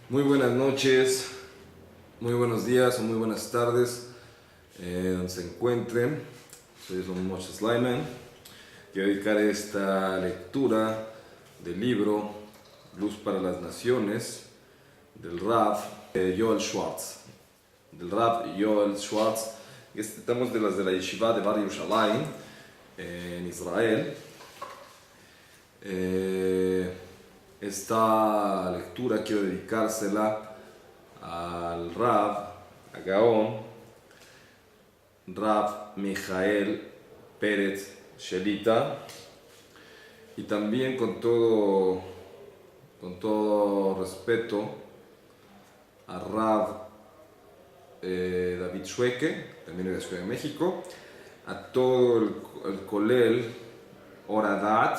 Muy buenas noches, muy buenos días o muy buenas tardes, donde se encuentren. Soy Don Moshe Slyman. Quiero dedicar esta lectura del libro Luz para las Naciones del Rav Joel Schwartz. Del Rav Joel Schwartz. Estamos de las de la Yeshiva de Bar Yerushalayim en Israel. Esta lectura quiero dedicársela al Rav, a Gaón, Rav Mijael Pérez Shelita, y también con todo respeto a Rav David Shueke, también de la Ciudad de México, a todo el Kolel Oradat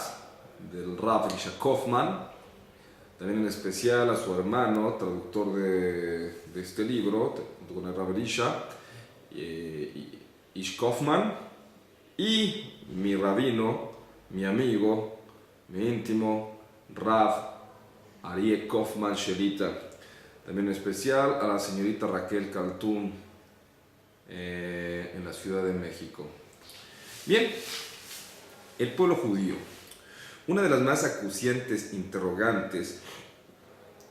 del Rav Elisha Kaufman, también en especial a su hermano, traductor de este libro, con el Rav Elisha, Ish Kaufman, y mi rabino, mi amigo, mi íntimo, Rav Aryeh Kaufman Shelita. También en especial a la señorita Raquel Kaltún en la Ciudad de México. Bien, el pueblo judío. Una de las más acuciantes interrogantes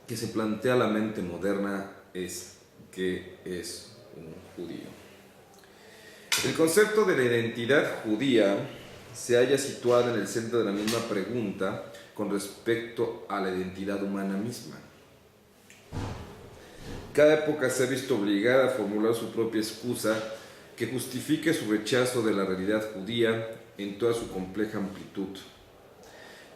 que se plantea a la mente moderna es: ¿qué es un judío? El concepto de la identidad judía se halla situado en el centro de la misma pregunta con respecto a la identidad humana misma. Cada época se ha visto obligada a formular su propia excusa que justifique su rechazo de la realidad judía en toda su compleja amplitud.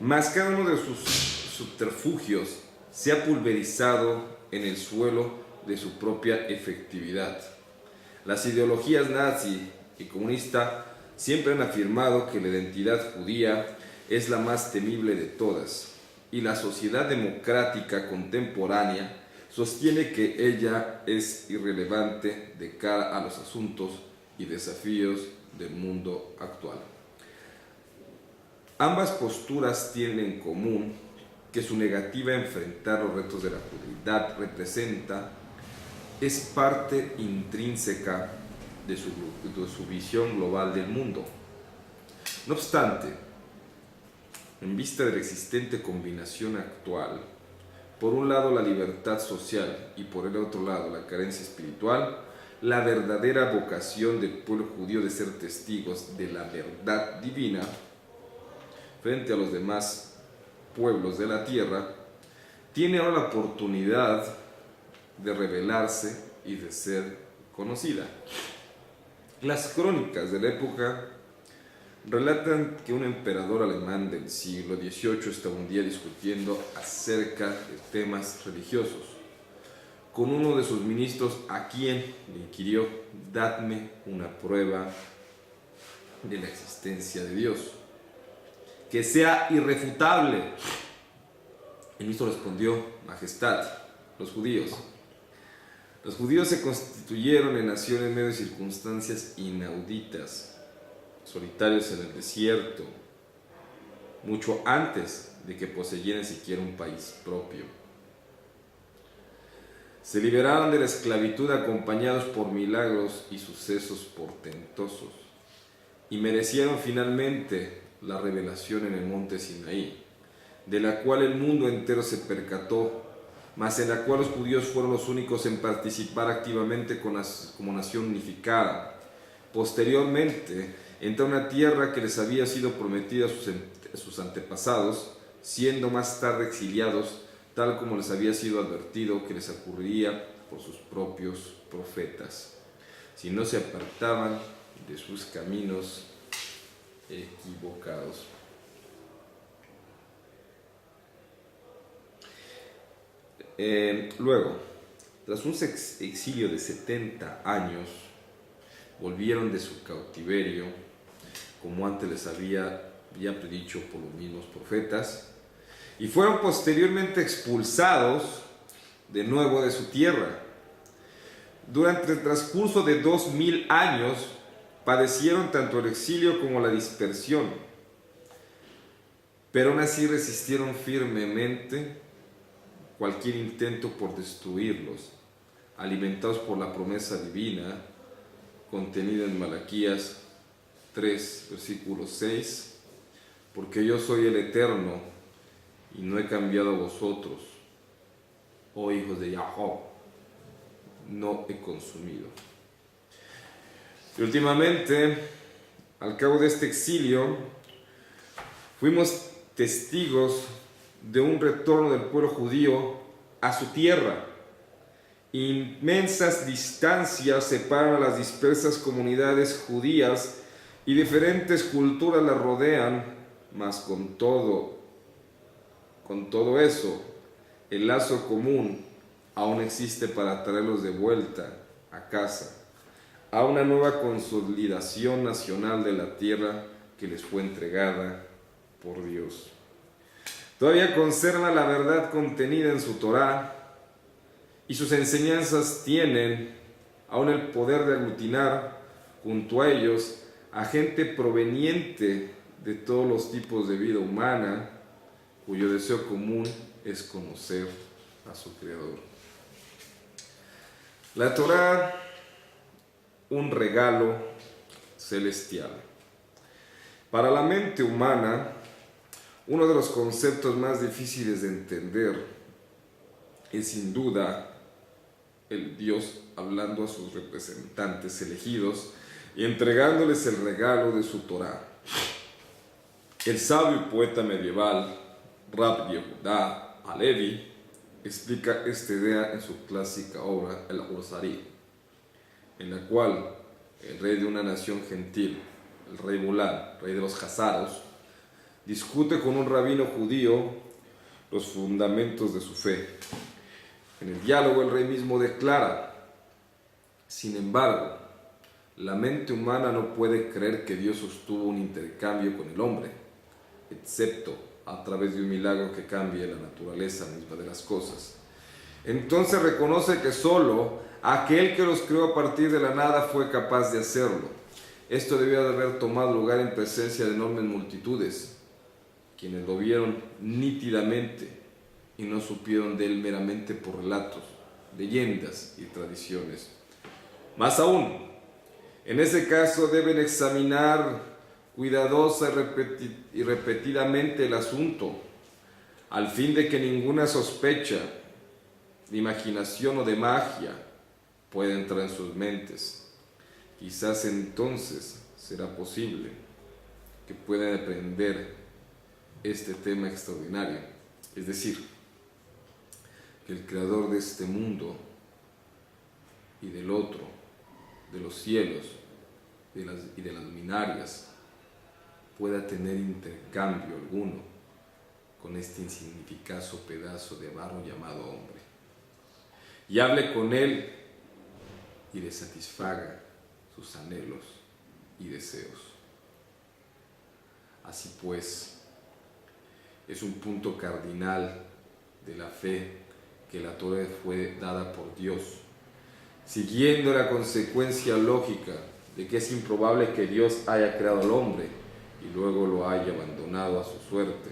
Mas cada uno de sus subterfugios se ha pulverizado en el suelo de su propia efectividad. Las ideologías nazi y comunista siempre han afirmado que la identidad judía es la más temible de todas, y la sociedad democrática contemporánea sostiene que ella es irrelevante de cara a los asuntos y desafíos del mundo actual. Ambas posturas tienen en común que su negativa a enfrentar los retos de la judeidad representa es parte intrínseca de su visión global del mundo. No obstante, en vista de la existente combinación actual, por un lado la libertad social y por el otro lado la carencia espiritual, la verdadera vocación del pueblo judío de ser testigos de la verdad divina frente a los demás pueblos de la tierra, tiene ahora la oportunidad de revelarse y de ser conocida. Las crónicas de la época relatan que un emperador alemán del siglo XVIII estaba un día discutiendo acerca de temas religiosos con uno de sus ministros, a quien le inquirió: «Dadme una prueba de la existencia de Dios que sea irrefutable». El ministro respondió: «Majestad, los judíos se constituyeron en nación en medio de circunstancias inauditas, solitarios en el desierto, mucho antes de que poseyeran siquiera un país propio. Se liberaron de la esclavitud acompañados por milagros y sucesos portentosos, y merecieron finalmente la revelación en el monte Sinaí, de la cual el mundo entero se percató, mas en la cual los judíos fueron los únicos en participar activamente como nación unificada. Posteriormente, entró una tierra que les había sido prometida a sus antepasados, siendo más tarde exiliados, tal como les había sido advertido que les ocurriría por sus propios profetas, si no se apartaban de sus caminos equivocados». Luego, tras un exilio de 70 años, volvieron de su cautiverio, como antes les había predicho por los mismos profetas, y fueron posteriormente expulsados de nuevo de su tierra. Durante el transcurso de 2000 años, padecieron tanto el exilio como la dispersión, pero aún así resistieron firmemente cualquier intento por destruirlos, alimentados por la promesa divina contenida en Malaquías 3, versículo 6, porque yo soy el Eterno y no he cambiado a vosotros, oh hijos de Jacob, no he consumido. Y últimamente, al cabo de este exilio, fuimos testigos de un retorno del pueblo judío a su tierra. Inmensas distancias separan a las dispersas comunidades judías y diferentes culturas las rodean, mas con todo eso, el lazo común aún existe para traerlos de vuelta a casa, a una nueva consolidación nacional de la tierra que les fue entregada por Dios. Todavía conserva la verdad contenida en su Torá, y sus enseñanzas tienen aún el poder de aglutinar junto a ellos a gente proveniente de todos los tipos de vida humana, cuyo deseo común es conocer a su Creador. La Torá, un regalo celestial. Para la mente humana, uno de los conceptos más difíciles de entender es sin duda el Dios hablando a sus representantes elegidos y entregándoles el regalo de su Torá. El sabio y poeta medieval Rab Yehuda Halevi explica esta idea en su clásica obra El Rosari, en la cual el rey de una nación gentil, el rey Bulán, rey de los Hazaros, discute con un rabino judío los fundamentos de su fe. En el diálogo el rey mismo declara: sin embargo, la mente humana no puede creer que Dios sostuvo un intercambio con el hombre, excepto a través de un milagro que cambie la naturaleza misma de las cosas. Entonces reconoce que solo aquel que los creó a partir de la nada fue capaz de hacerlo. Esto debió de haber tomado lugar en presencia de enormes multitudes, quienes lo vieron nítidamente y no supieron de él meramente por relatos, leyendas y tradiciones. Más aún, en ese caso deben examinar cuidadosa y repetidamente el asunto, al fin de que ninguna sospecha de imaginación o de magia pueda entrar en sus mentes. Quizás entonces será posible que puedan aprender este tema extraordinario, es decir, que el creador de este mundo y del otro, de los cielos y de las luminarias, pueda tener intercambio alguno con este insignificado pedazo de barro llamado hombre, y hable con él y le satisfaga sus anhelos y deseos. Así pues, es un punto cardinal de la fe que la Torá fue dada por Dios, siguiendo la consecuencia lógica de que es improbable que Dios haya creado al hombre y luego lo haya abandonado a su suerte,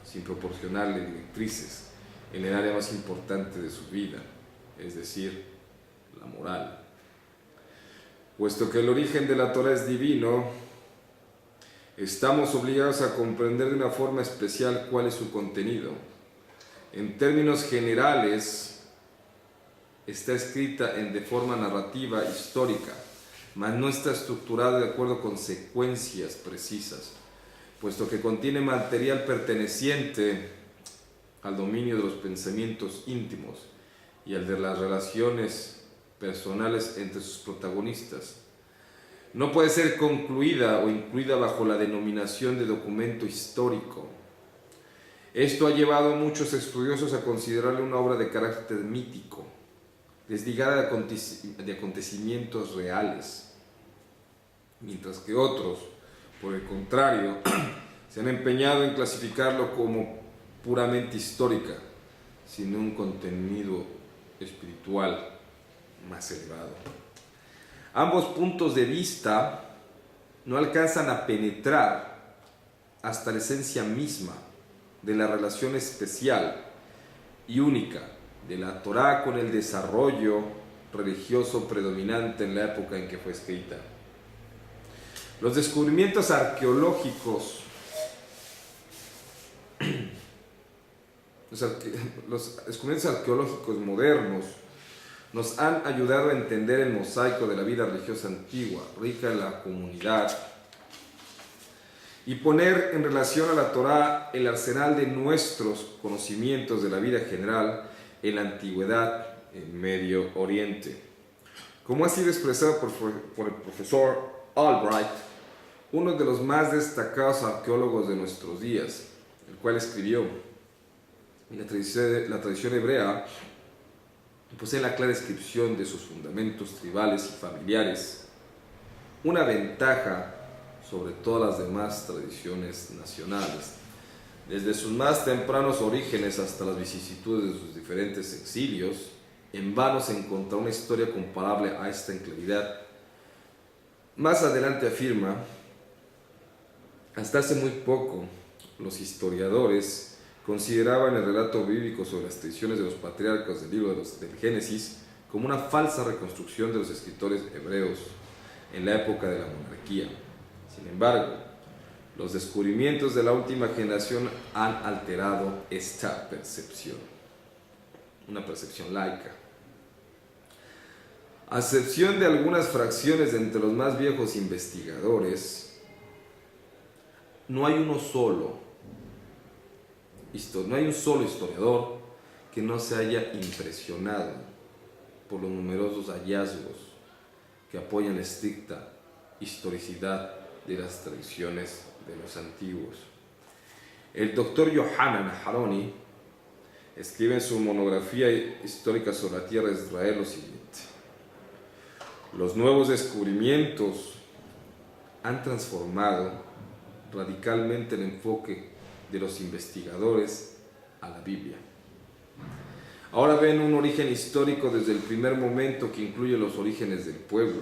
sin proporcionarle directrices en el área más importante de su vida, es decir, la moral. Puesto que el origen de la Torá es divino, estamos obligados a comprender de una forma especial cuál es su contenido. En términos generales, está escrita de forma narrativa histórica, mas no está estructurada de acuerdo con secuencias precisas, puesto que contiene material perteneciente al dominio de los pensamientos íntimos y al de las relaciones personales entre sus protagonistas. No puede ser concluida o incluida bajo la denominación de documento histórico. Esto ha llevado a muchos estudiosos a considerarle una obra de carácter mítico, desligada de acontecimientos reales, mientras que otros, por el contrario, se han empeñado en clasificarlo como puramente histórica, sin un contenido espiritual más elevado. Ambos puntos de vista no alcanzan a penetrar hasta la esencia misma de la relación especial y única de la Torá con el desarrollo religioso predominante en la época en que fue escrita. Los descubrimientos arqueológicos modernos nos han ayudado a entender el mosaico de la vida religiosa antigua, rica en la comunidad, y poner en relación a la Torá el arsenal de nuestros conocimientos de la vida general en la antigüedad en Medio Oriente. Como ha sido expresado por el profesor Albright, uno de los más destacados arqueólogos de nuestros días, el cual escribió: en la tradición hebrea posee la clara descripción de sus fundamentos tribales y familiares, una ventaja sobre todas las demás tradiciones nacionales. Desde sus más tempranos orígenes hasta las vicisitudes de sus diferentes exilios, en vano se encontró una historia comparable a esta en claridad. Más adelante afirma: hasta hace muy poco, los historiadores consideraban el relato bíblico sobre las tradiciones de los patriarcas del libro del Génesis como una falsa reconstrucción de los escritores hebreos en la época de la monarquía. Sin embargo, los descubrimientos de la última generación han alterado esta percepción, una percepción laica. A excepción de algunas fracciones de entre los más viejos investigadores, no hay un solo historiador que no se haya impresionado por los numerosos hallazgos que apoyan la estricta historicidad de las tradiciones de los antiguos. El doctor Yohanan Aharoni escribe en su monografía histórica sobre la tierra de Israel lo siguiente: los nuevos descubrimientos han transformado radicalmente el enfoque de los investigadores a la Biblia. Ahora ven un origen histórico desde el primer momento que incluye los orígenes del pueblo.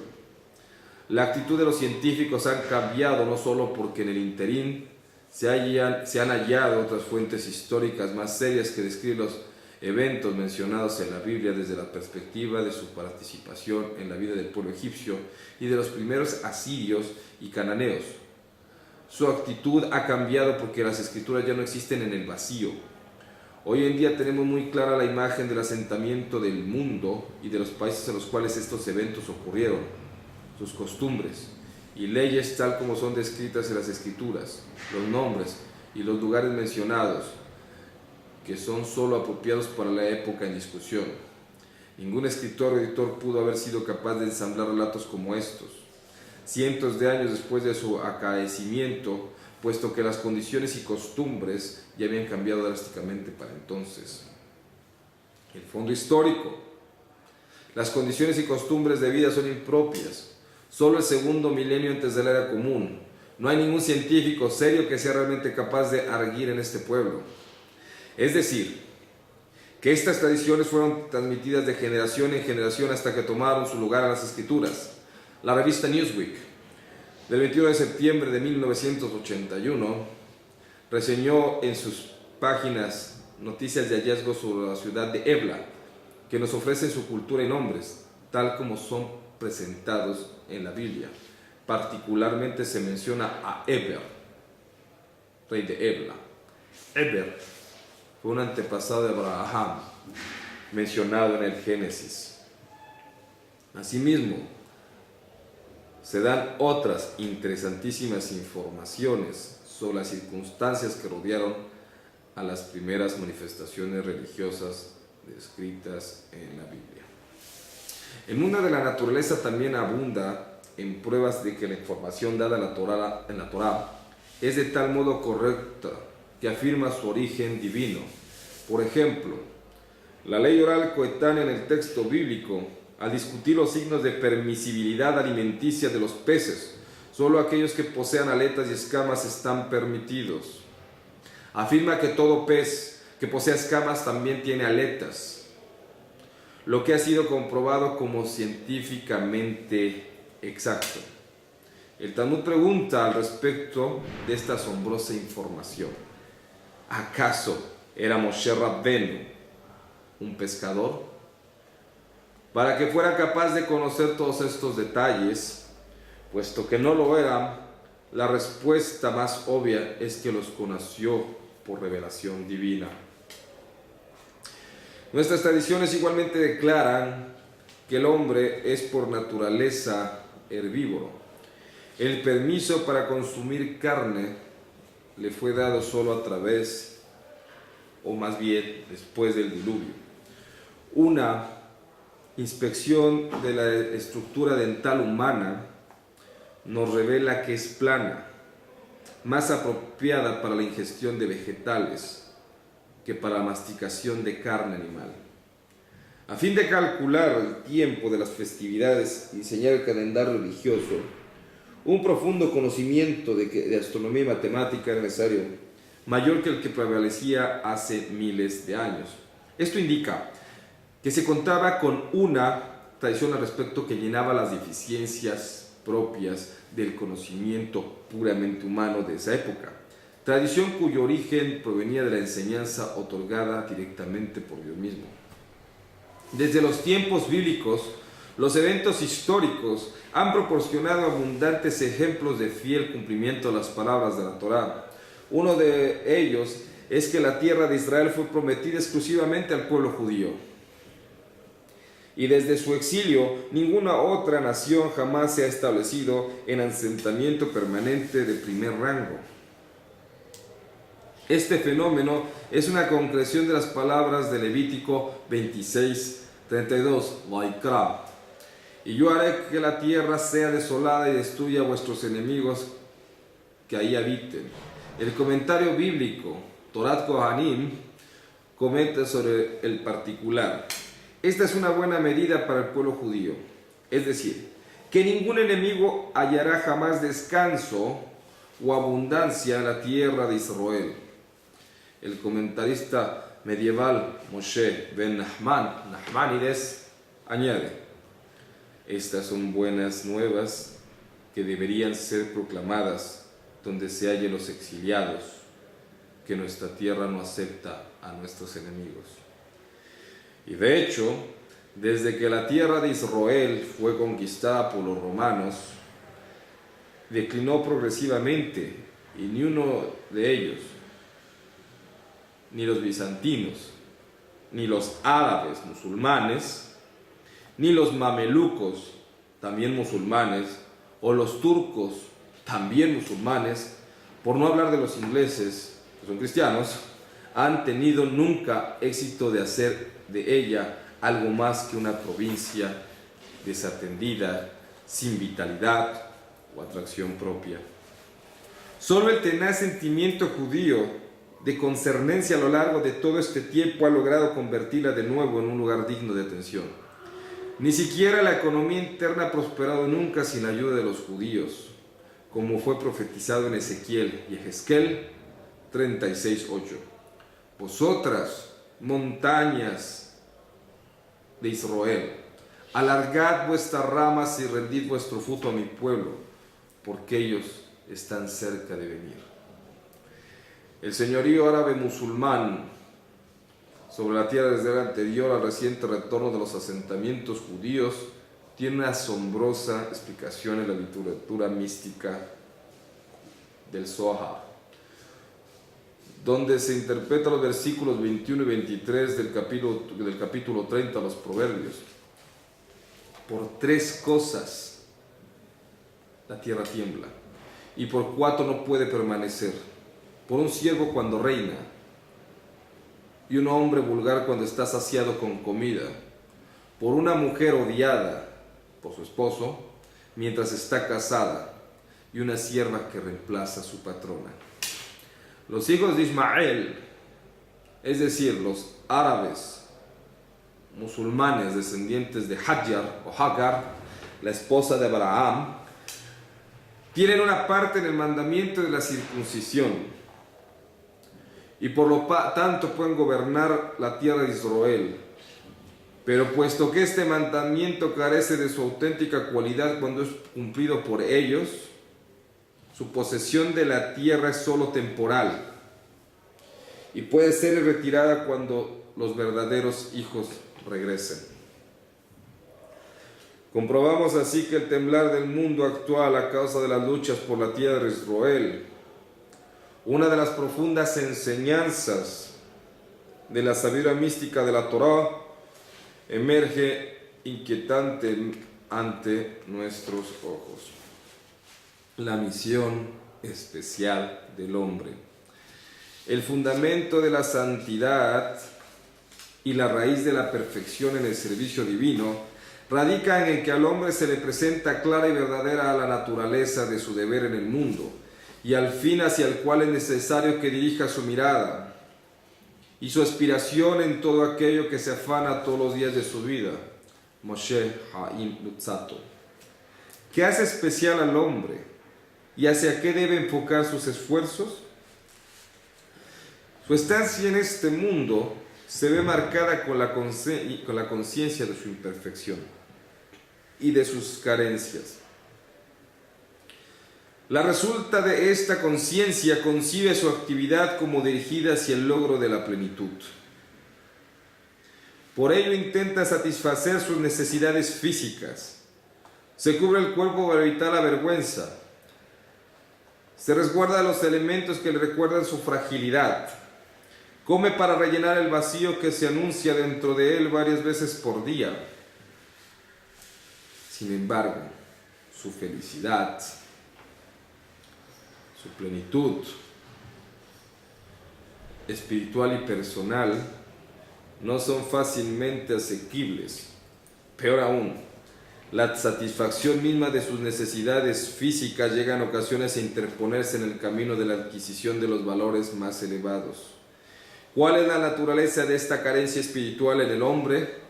La actitud de los científicos ha cambiado no solo porque en el interín se han hallado otras fuentes históricas más serias que describen los eventos mencionados en la Biblia desde la perspectiva de su participación en la vida del pueblo egipcio y de los primeros asirios y cananeos. Su actitud ha cambiado porque las escrituras ya no existen en el vacío. Hoy en día tenemos muy clara la imagen del asentamiento del mundo y de los países en los cuales estos eventos ocurrieron, sus costumbres y leyes tal como son descritas en las escrituras, los nombres y los lugares mencionados, que son sólo apropiados para la época en discusión. Ningún escritor o editor pudo haber sido capaz de ensamblar relatos como estos, cientos de años después de su acaecimiento, puesto que las condiciones y costumbres ya habían cambiado drásticamente para entonces. El fondo histórico. Las condiciones y costumbres de vida son impropias. Solo el segundo milenio antes de la era común. No hay ningún científico serio que sea realmente capaz de arguir en este pueblo. Es decir, que estas tradiciones fueron transmitidas de generación en generación hasta que tomaron su lugar en las escrituras. La revista Newsweek, del 21 de septiembre de 1981, reseñó en sus páginas noticias de hallazgos sobre la ciudad de Ebla, que nos ofrecen su cultura y nombres, tal como son presentados en la Biblia. Particularmente se menciona a Eber, rey de Ebla. Eber fue un antepasado de Abraham, mencionado en el Génesis. Asimismo, se dan otras interesantísimas informaciones sobre las circunstancias que rodearon a las primeras manifestaciones religiosas descritas en la Biblia. El mundo de la naturaleza también abunda en pruebas de que la información dada en la Torá es de tal modo correcta que afirma su origen divino. Por ejemplo, la ley oral coetánea en el texto bíblico, al discutir los signos de permisibilidad alimenticia de los peces, solo aquellos que posean aletas y escamas están permitidos. Afirma que todo pez que posea escamas también tiene aletas, lo que ha sido comprobado como científicamente exacto. El Talmud pregunta al respecto de esta asombrosa información: ¿acaso era Moshe Rabbenu un pescador? Para que fuera capaz de conocer todos estos detalles, puesto que no lo eran, la respuesta más obvia es que los conoció por revelación divina. Nuestras tradiciones igualmente declaran que el hombre es por naturaleza herbívoro. El permiso para consumir carne le fue dado solo a través, o más bien después del diluvio. Una inspección de la estructura dental humana nos revela que es plana, más apropiada para la ingestión de vegetales que para la masticación de carne animal. A fin de calcular el tiempo de las festividades y diseñar el calendario religioso, un profundo conocimiento de astronomía y matemática era necesario, mayor que el que prevalecía hace miles de años. Esto indica que se contaba con una tradición al respecto que llenaba las deficiencias propias del conocimiento puramente humano de esa época, tradición cuyo origen provenía de la enseñanza otorgada directamente por Dios mismo. Desde los tiempos bíblicos, los eventos históricos han proporcionado abundantes ejemplos de fiel cumplimiento de las palabras de la Torá. Uno de ellos es que la tierra de Israel fue prometida exclusivamente al pueblo judío. Y desde su exilio, ninguna otra nación jamás se ha establecido en asentamiento permanente de primer rango. Este fenómeno es una concreción de las palabras de Levítico 26:32, Vaikra. Y yo haré que la tierra sea desolada y destruya a vuestros enemigos que ahí habiten. El comentario bíblico, Torat Kohanim, comenta sobre el particular. Esta es una buena medida para el pueblo judío, es decir, que ningún enemigo hallará jamás descanso o abundancia en la tierra de Israel. El comentarista medieval Moshe ben Nachmanides añade: estas son buenas nuevas que deberían ser proclamadas donde se hallen los exiliados, que nuestra tierra no acepta a nuestros enemigos. Y de hecho, desde que la tierra de Israel fue conquistada por los romanos, declinó progresivamente, y ni uno de ellos, ni los bizantinos, ni los árabes musulmanes, ni los mamelucos, también musulmanes, o los turcos, también musulmanes, por no hablar de los ingleses, que son cristianos, han tenido nunca éxito de hacer de ella algo más que una provincia desatendida, sin vitalidad o atracción propia. Solo el tenaz sentimiento judío de concernencia a lo largo de todo este tiempo ha logrado convertirla de nuevo en un lugar digno de atención. Ni siquiera la economía interna ha prosperado nunca sin la ayuda de los judíos, como fue profetizado en Ezequiel y Ezequiel 36:8. Vosotras, montañas de Israel, alargad vuestras ramas y rendid vuestro fruto a mi pueblo, porque ellos están cerca de venir. El señorío árabe musulmán sobre la tierra desde el anterior al reciente retorno de los asentamientos judíos tiene una asombrosa explicación en la literatura mística del Zohar, donde se interpretan los versículos 21 y 23 del capítulo 30 de los Proverbios. Por 3 cosas la tierra tiembla, y por 4 no puede permanecer: por un siervo cuando reina, y un hombre vulgar cuando está saciado con comida, por una mujer odiada por su esposo mientras está casada, y una sierva que reemplaza a su patrona. Los hijos de Ismael, es decir, los árabes musulmanes descendientes de Hajar o Hagar, la esposa de Abraham, tienen una parte en el mandamiento de la circuncisión, y por lo tanto pueden gobernar la tierra de Israel. Pero puesto que este mandamiento carece de su auténtica cualidad cuando es cumplido por ellos, su posesión de la tierra es solo temporal y puede ser retirada cuando los verdaderos hijos regresen. Comprobamos así que el temblar del mundo actual a causa de las luchas por la tierra de Israel, una de las profundas enseñanzas de la sabiduría mística de la Torá, emerge inquietante ante nuestros ojos. La misión especial del hombre. El fundamento de la santidad y la raíz de la perfección en el servicio divino radican en que al hombre se le presenta clara y verdadera la naturaleza de su deber en el mundo y al fin hacia el cual es necesario que dirija su mirada y su aspiración en todo aquello que se afana todos los días de su vida. Moshe Haim Lutzato. ¿Qué hace especial al hombre y hacia qué debe enfocar sus esfuerzos? Su estancia en este mundo se ve marcada con la conciencia de su imperfección y de sus carencias. La resulta de esta conciencia concibe su actividad como dirigida hacia el logro de la plenitud. Por ello intenta satisfacer sus necesidades físicas. Se cubre el cuerpo para evitar la vergüenza. Se resguarda de los elementos que le recuerdan su fragilidad. Come para rellenar el vacío que se anuncia dentro de él varias veces por día. Sin embargo, su felicidad, su plenitud espiritual y personal no son fácilmente asequibles. Peor aún, la satisfacción misma de sus necesidades físicas llega en ocasiones a interponerse en el camino de la adquisición de los valores más elevados. ¿Cuál es la naturaleza de esta carencia espiritual en el hombre?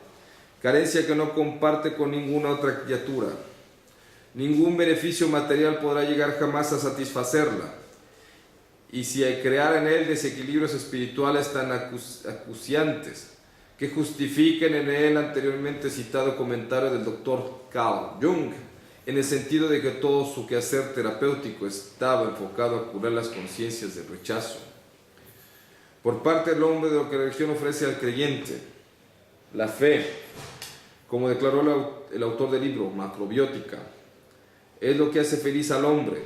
Carencia que no comparte con ninguna otra criatura. Ningún beneficio material podrá llegar jamás a satisfacerla. Y si hay crear en él desequilibrios espirituales tan acuciantes que justifiquen en el anteriormente citado comentario del doctor Carl Jung, en el sentido de que todo su quehacer terapéutico estaba enfocado a curar las conciencias de rechazo por parte del hombre de lo que la religión ofrece al creyente. La fe, como declaró el autor del libro Macrobiótica, es lo que hace feliz al hombre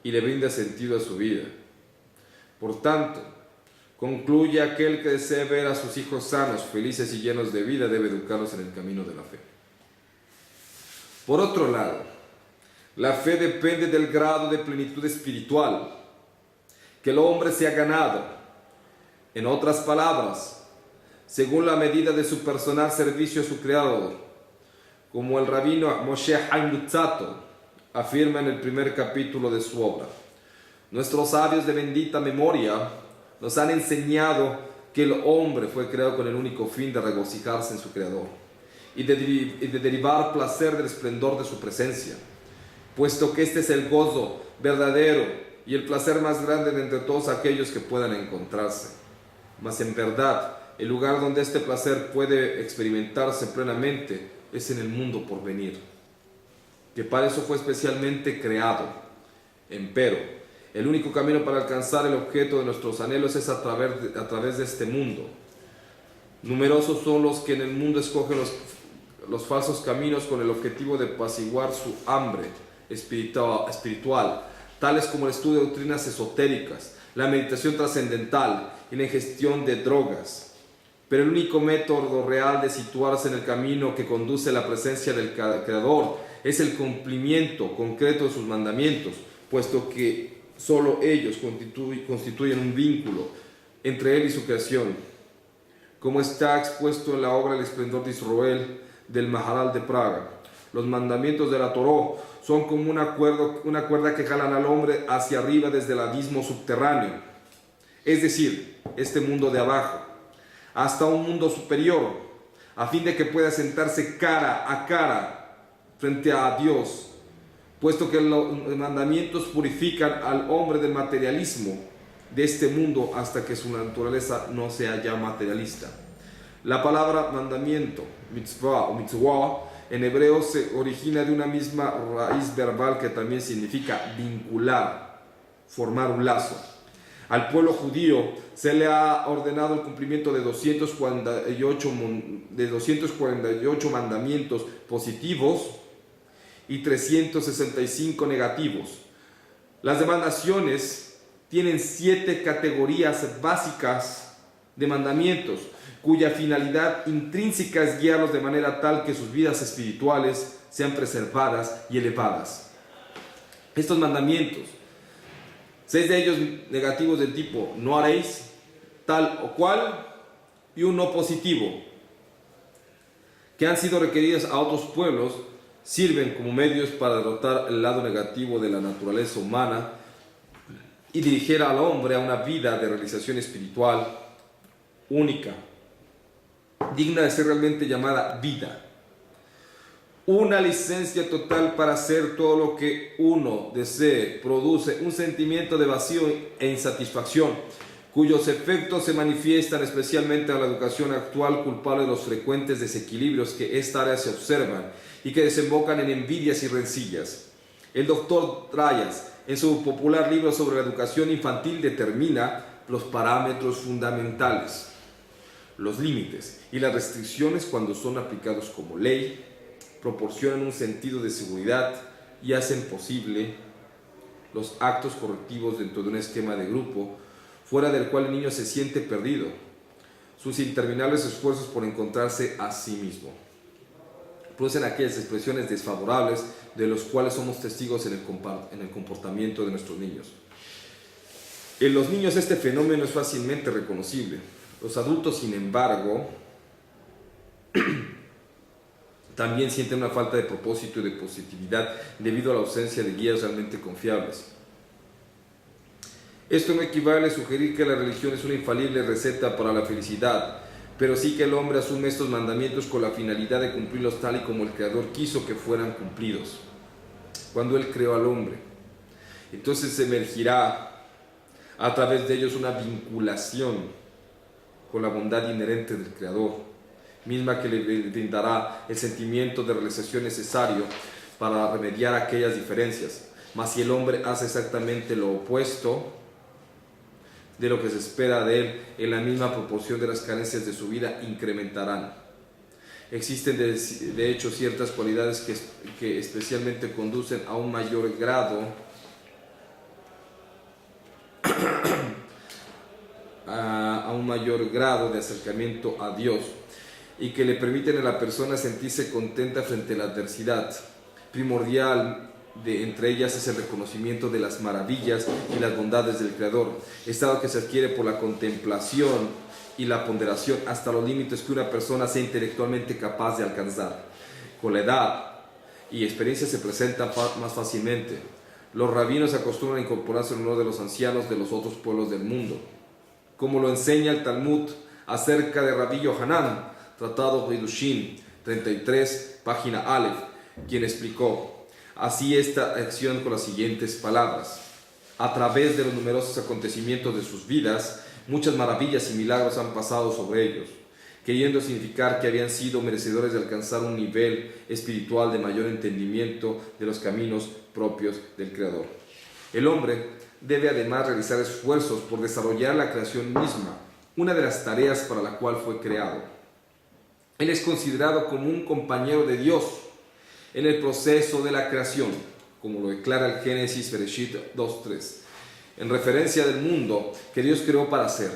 y le brinda sentido a su vida. Por tanto, concluye aquel que desee ver a sus hijos sanos, felices y llenos de vida, debe educarlos en el camino de la fe. Por otro lado, la fe depende del grado de plenitud espiritual que el hombre se ha ganado. En otras palabras, según la medida de su personal servicio a su Creador, como el rabino Moshe Haim Lutzato afirma en el primer capítulo de su obra. Nuestros sabios de bendita memoria nos han enseñado que el hombre fue creado con el único fin de regocijarse en su Creador y de derivar placer del esplendor de su presencia, puesto que este es el gozo verdadero y el placer más grande de entre todos aquellos que puedan encontrarse. Mas en verdad, el lugar donde este placer puede experimentarse plenamente es en el mundo por venir, que para eso fue especialmente creado. Empero, el único camino para alcanzar el objeto de nuestros anhelos es a través de este mundo. Numerosos son los que en el mundo escogen los falsos caminos con el objetivo de apaciguar su hambre espiritual, tales como el estudio de doctrinas esotéricas, la meditación trascendental y la ingestión de drogas. Pero el único método real de situarse en el camino que conduce a la presencia del Creador es el cumplimiento concreto de sus mandamientos, puesto que solo ellos constituyen un vínculo entre él y su creación, como está expuesto en la obra El esplendor de Israel del Maharal de Praga. Los mandamientos de la Torá son como una cuerda que jalan al hombre hacia arriba desde el abismo subterráneo, es decir, este mundo de abajo, hasta un mundo superior, a fin de que pueda sentarse cara a cara frente a Dios, puesto que los mandamientos purifican al hombre del materialismo de este mundo hasta que su naturaleza no sea ya materialista. La palabra mandamiento, mitzvah o mitzvah, en hebreo se origina de una misma raíz verbal que también significa vincular, formar un lazo. Al pueblo judío se le ha ordenado el cumplimiento de 248 mandamientos positivos y 365 negativos. Las demás naciones tienen 7 categorías básicas de mandamientos, cuya finalidad intrínseca es guiarlos de manera tal que sus vidas espirituales sean preservadas y elevadas. Estos mandamientos, 6 de ellos negativos del tipo no haréis tal o cual, y uno positivo, que han sido requeridos a otros pueblos, sirven como medios para derrotar el lado negativo de la naturaleza humana y dirigir al hombre a una vida de realización espiritual única, digna de ser realmente llamada vida. Una licencia total para hacer todo lo que uno desee produce un sentimiento de vacío e insatisfacción, cuyos efectos se manifiestan especialmente en la educación actual, culpable de los frecuentes desequilibrios que esta área se observan y que desembocan en envidias y rencillas. El doctor Dreyas, en su popular libro sobre la educación infantil, determina los parámetros fundamentales, los límites y las restricciones cuando son aplicados como ley, proporcionan un sentido de seguridad y hacen posible los actos correctivos dentro de un esquema de grupo, fuera del cual el niño se siente perdido, sus interminables esfuerzos por encontrarse a sí mismo. Producen aquellas expresiones desfavorables de los cuales somos testigos en el comportamiento de nuestros niños. En los niños este fenómeno es fácilmente reconocible. Los adultos, sin embargo, también sienten una falta de propósito y de positividad debido a la ausencia de guías realmente confiables. Esto no equivale a sugerir que la religión es una infalible receta para la felicidad, pero sí que el hombre asume estos mandamientos con la finalidad de cumplirlos tal y como el Creador quiso que fueran cumplidos. Cuando Él creó al hombre, entonces emergirá a través de ellos una vinculación con la bondad inherente del Creador, misma que le brindará el sentimiento de realización necesario para remediar aquellas diferencias. Mas si el hombre hace exactamente lo opuesto de lo que se espera de él, en la misma proporción de las carencias de su vida incrementarán. Existen de hecho ciertas cualidades que especialmente conducen a un mayor grado de acercamiento a Dios y que le permiten a la persona sentirse contenta frente a la adversidad. Primordial entre ellas es el reconocimiento de las maravillas y las bondades del Creador, estado que se adquiere por la contemplación y la ponderación hasta los límites que una persona sea intelectualmente capaz de alcanzar. Con la edad y experiencia se presenta más fácilmente. Los rabinos acostumbran a incorporarse en uno de los ancianos de los otros pueblos del mundo, como lo enseña el Talmud acerca de Rabbi Yohanan, Tratado de Hidushim 33, página Aleph, quien explicó así esta acción con las siguientes palabras: a través de los numerosos acontecimientos de sus vidas, muchas maravillas y milagros han pasado sobre ellos, queriendo significar que habían sido merecedores de alcanzar un nivel espiritual de mayor entendimiento de los caminos propios del Creador. El hombre debe además realizar esfuerzos por desarrollar la creación misma, una de las tareas para la cual fue creado. Él es considerado como un compañero de Dios en el proceso de la creación, como lo declara el Génesis Bereshit 2.3, en referencia del mundo que Dios creó para hacer.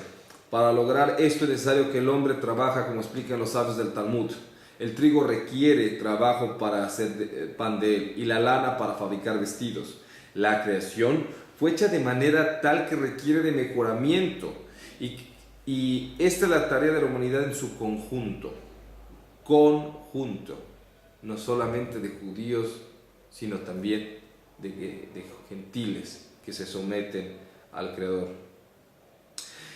Para lograr esto es necesario que el hombre trabaja, como explican los sabios del Talmud. El trigo requiere trabajo para hacer pan de él y la lana para fabricar vestidos. La creación fue hecha de manera tal que requiere de mejoramiento y esta es la tarea de la humanidad en su conjunto, no solamente de judíos, sino también de gentiles que se someten al Creador.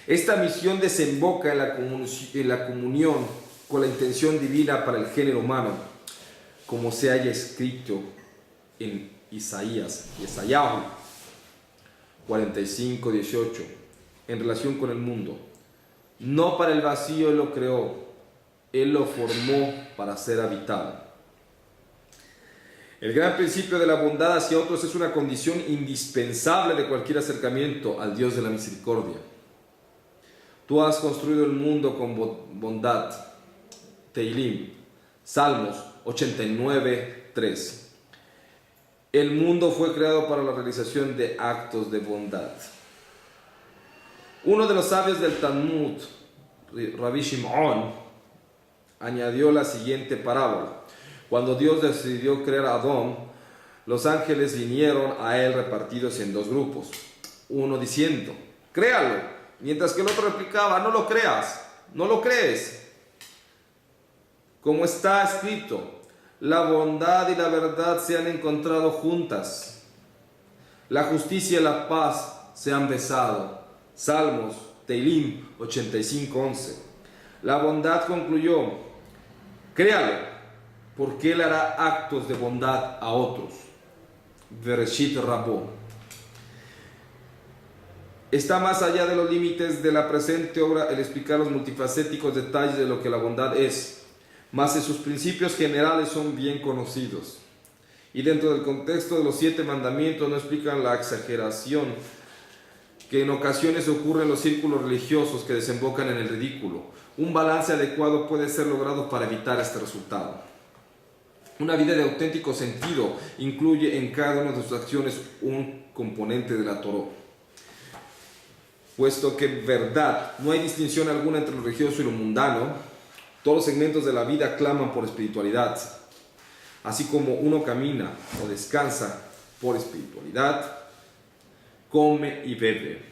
Esta misión desemboca en la comunión con la intención divina para el género humano, como se haya escrito en Isaías 45:18, en relación con el mundo. No para el vacío Él lo creó, Él lo formó para ser habitado. El gran principio de la bondad hacia otros es una condición indispensable de cualquier acercamiento al Dios de la misericordia. Tú has construido el mundo con bondad. Teilim, Salmos 89:3. El mundo fue creado para la realización de actos de bondad. Uno de los sabios del Talmud, Rabbi Shimon, añadió la siguiente parábola. Cuando Dios decidió crear a Adón, los ángeles vinieron a él repartidos en dos grupos. Uno diciendo, créalo, mientras que el otro replicaba, no lo creas, no lo crees. Como está escrito, la bondad y la verdad se han encontrado juntas. La justicia y la paz se han besado. Salmos, Teilim 85:11. La bondad concluyó, créalo, porque él hará actos de bondad a otros. Bereshit Rabó. Está más allá de los límites de la presente obra el explicar los multifacéticos detalles de lo que la bondad es, mas en sus principios generales son bien conocidos. Y dentro del contexto de los 7 mandamientos no explican la exageración que en ocasiones ocurre en los círculos religiosos que desembocan en el ridículo. Un balance adecuado puede ser logrado para evitar este resultado. Una vida de auténtico sentido incluye en cada una de sus acciones un componente de la Torá. Puesto que verdad, no hay distinción alguna entre lo religioso y lo mundano, todos los segmentos de la vida claman por espiritualidad. Así como uno camina o descansa por espiritualidad, come y bebe.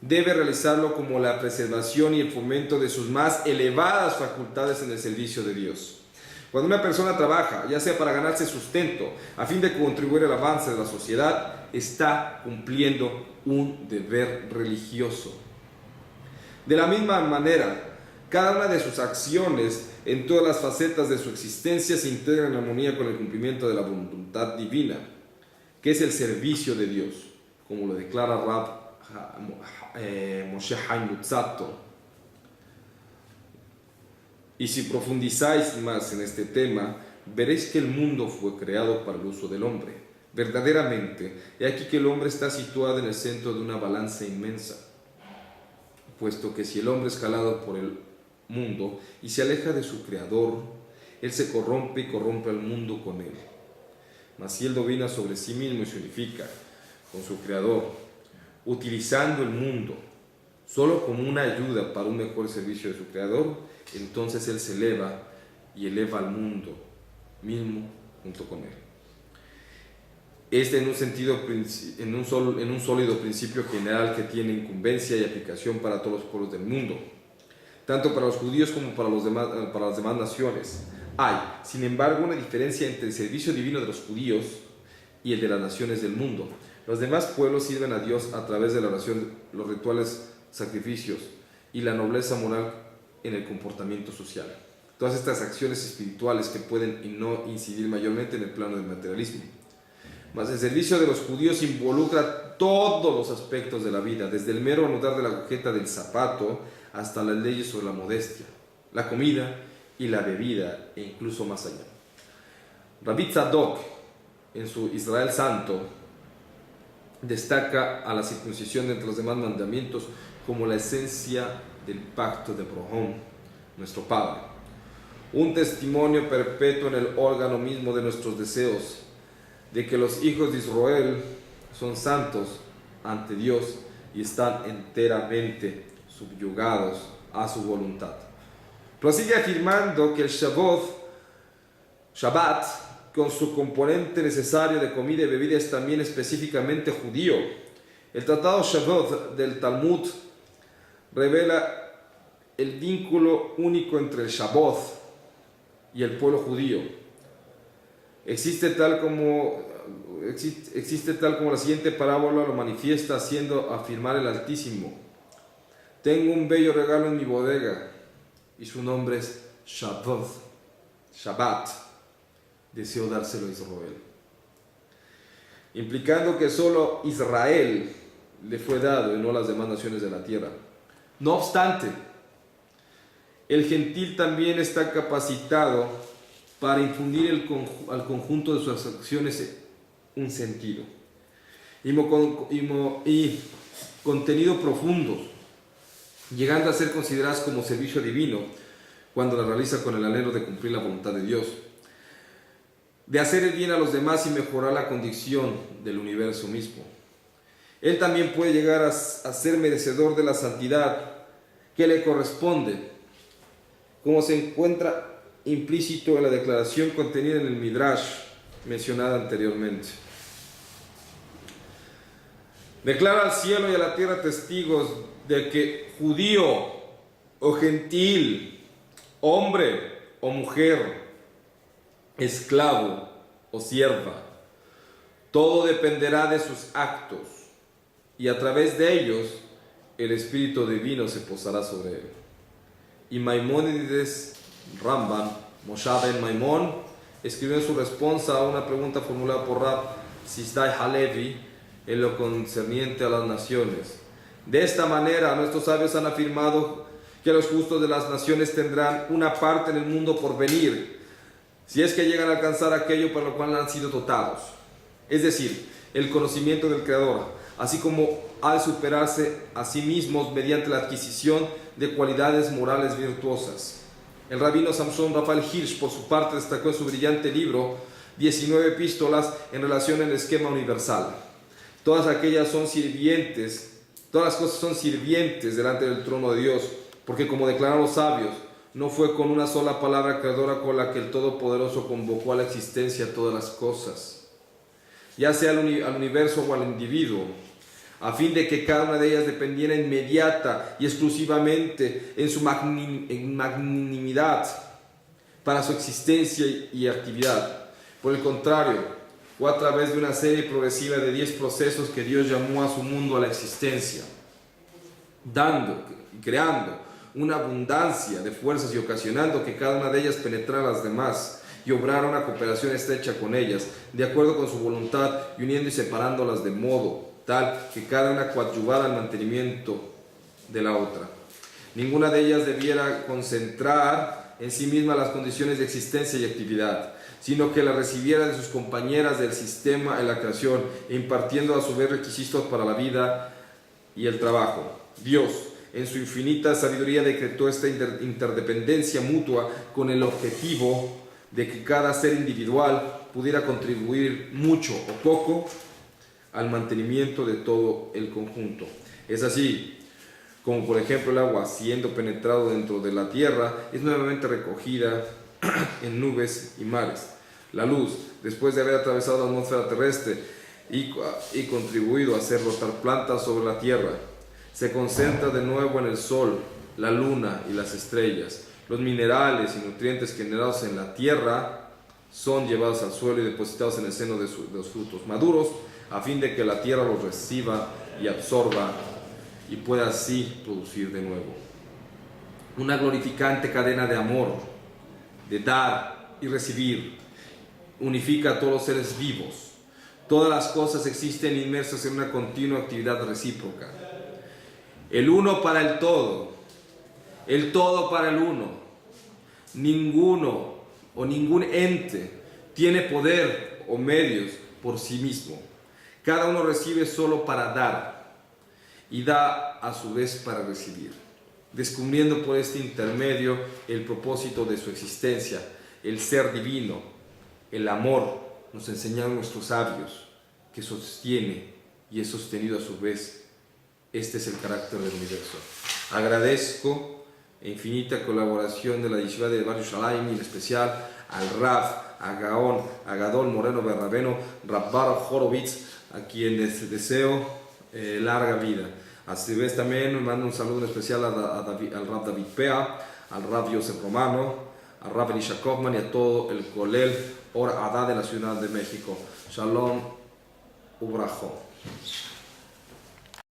Debe realizarlo como la preservación y el fomento de sus más elevadas facultades en el servicio de Dios. Cuando una persona trabaja, ya sea para ganarse sustento, a fin de contribuir al avance de la sociedad, está cumpliendo un deber religioso. De la misma manera, cada una de sus acciones en todas las facetas de su existencia se integra en armonía con el cumplimiento de la voluntad divina, que es el servicio de Dios, como lo declara Rab Moshe Haim Luzzatto. Y si profundizáis más en este tema, veréis que el mundo fue creado para el uso del hombre. Verdaderamente, he aquí que el hombre está situado en el centro de una balanza inmensa, puesto que si el hombre es jalado por el mundo y se aleja de su creador, él se corrompe y corrompe al mundo con él. Mas si él domina sobre sí mismo y se unifica con su creador, utilizando el mundo solo como una ayuda para un mejor servicio de su creador, entonces él se eleva y eleva al mundo mismo junto con él. Este en un sólido principio general que tiene incumbencia y aplicación para todos los pueblos del mundo, tanto para los judíos como para las demás naciones. Hay, sin embargo, una diferencia entre el servicio divino de los judíos y el de las naciones del mundo. Los demás pueblos sirven a Dios a través de la oración, los rituales, sacrificios y la nobleza moral en el comportamiento social. Todas estas acciones espirituales que pueden y no incidir mayormente en el plano del materialismo. Mas el servicio de los judíos involucra todos los aspectos de la vida, desde el mero anudar de la agujeta del zapato hasta las leyes sobre la modestia, la comida y la bebida, e incluso más allá. Rabbi Tzadok, en su Israel Santo, destaca a la circuncisión de entre los demás mandamientos como la esencia del pacto de Abraham, nuestro Padre. Un testimonio perpetuo en el órgano mismo de nuestros deseos, de que los hijos de Israel son santos ante Dios y están enteramente subyugados a su voluntad. Prosigue afirmando que el Shabbat, con su componente necesario de comida y bebida, es también específicamente judío. El tratado Shabbat del Talmud revela el vínculo único entre el Shabbat y el pueblo judío. Existe tal como la siguiente parábola lo manifiesta, haciendo afirmar el Altísimo: tengo un bello regalo en mi bodega y su nombre es Shabbat. Deseo dárselo a Israel. Implicando que solo Israel le fue dado y no las demás naciones de la tierra. No obstante, el gentil también está capacitado para infundir al conjunto de sus acciones un sentido y contenido profundo, llegando a ser consideradas como servicio divino cuando la realiza con el anhelo de cumplir la voluntad de Dios, de hacer el bien a los demás y mejorar la condición del universo mismo. Él también puede llegar a ser merecedor de la santidad que le corresponde, como se encuentra implícito en la declaración contenida en el Midrash mencionada anteriormente. Declara al cielo y a la tierra testigos de que judío o gentil, hombre o mujer, esclavo o sierva, todo dependerá de sus actos, y a través de ellos el Espíritu Divino se posará sobre él. Y Maimónides Ramban, Moshe ben Maimón, escribió en su respuesta a una pregunta formulada por Rab Sisdai Halevi en lo concerniente a las naciones: de esta manera nuestros sabios han afirmado que los justos de las naciones tendrán una parte en el mundo por venir, si es que llegan a alcanzar aquello para lo cual han sido dotados, es decir, el conocimiento del Creador, así como ha de superarse a sí mismos mediante la adquisición de cualidades morales virtuosas. El rabino Samson Rafael Hirsch, por su parte, destacó en su brillante libro 19 epístolas en relación al esquema universal. Todas las cosas son sirvientes delante del trono de Dios, porque como declaran los sabios, no fue con una sola palabra creadora con la que el Todopoderoso convocó a la existencia todas las cosas, ya sea al universo o al individuo, a fin de que cada una de ellas dependiera inmediata y exclusivamente en su magnanimidad para su existencia y actividad. Por el contrario, fue a través de una serie progresiva de 10 procesos que Dios llamó a su mundo a la existencia, dando y creando una abundancia de fuerzas y ocasionando que cada una de ellas penetrara a las demás y obrara una cooperación estrecha con ellas, de acuerdo con su voluntad, y uniendo y separándolas de modo tal que cada una coadyuvara al mantenimiento de la otra. Ninguna de ellas debiera concentrar en sí misma las condiciones de existencia y actividad, sino que la recibiera de sus compañeras del sistema en la creación, impartiendo a su vez requisitos para la vida y el trabajo. Dios, en su infinita sabiduría, decretó esta interdependencia mutua con el objetivo de que cada ser individual pudiera contribuir mucho o poco al mantenimiento de todo el conjunto. Es así como, por ejemplo, el agua, siendo penetrado dentro de la tierra, es nuevamente recogida en nubes y mares. La luz, después de haber atravesado la atmósfera terrestre y contribuido a hacer rotar plantas sobre la tierra, se concentra de nuevo en el sol, la luna y las estrellas. Los minerales y nutrientes generados en la tierra son llevados al suelo y depositados en el seno de los frutos maduros, a fin de que la tierra los reciba y absorba y pueda así producir de nuevo. Una glorificante cadena de amor, de dar y recibir, unifica a todos los seres vivos. Todas las cosas existen inmersas en una continua actividad recíproca. El uno para el todo para el uno. Ninguno o ningún ente tiene poder o medios por sí mismo. Cada uno recibe solo para dar y da a su vez para recibir, descubriendo por este intermedio el propósito de su existencia, el ser divino, el amor, nos enseñaron nuestros sabios, que sostiene y es sostenido a su vez. Este es el carácter del universo. Agradezco la infinita colaboración de la Yeshiva de Bar Yerushalayim, y en especial al Rav Agadol Moreno Berrabeno, Rabbar Horovitz, a quien les deseo larga vida. A su vez también me mando un saludo especial al Rav David Pea, al Rav Yosef Romano, al Rav Elisha Kaufman y a todo el Kolel Or Adá de la Ciudad de México. Shalom Ubrajo.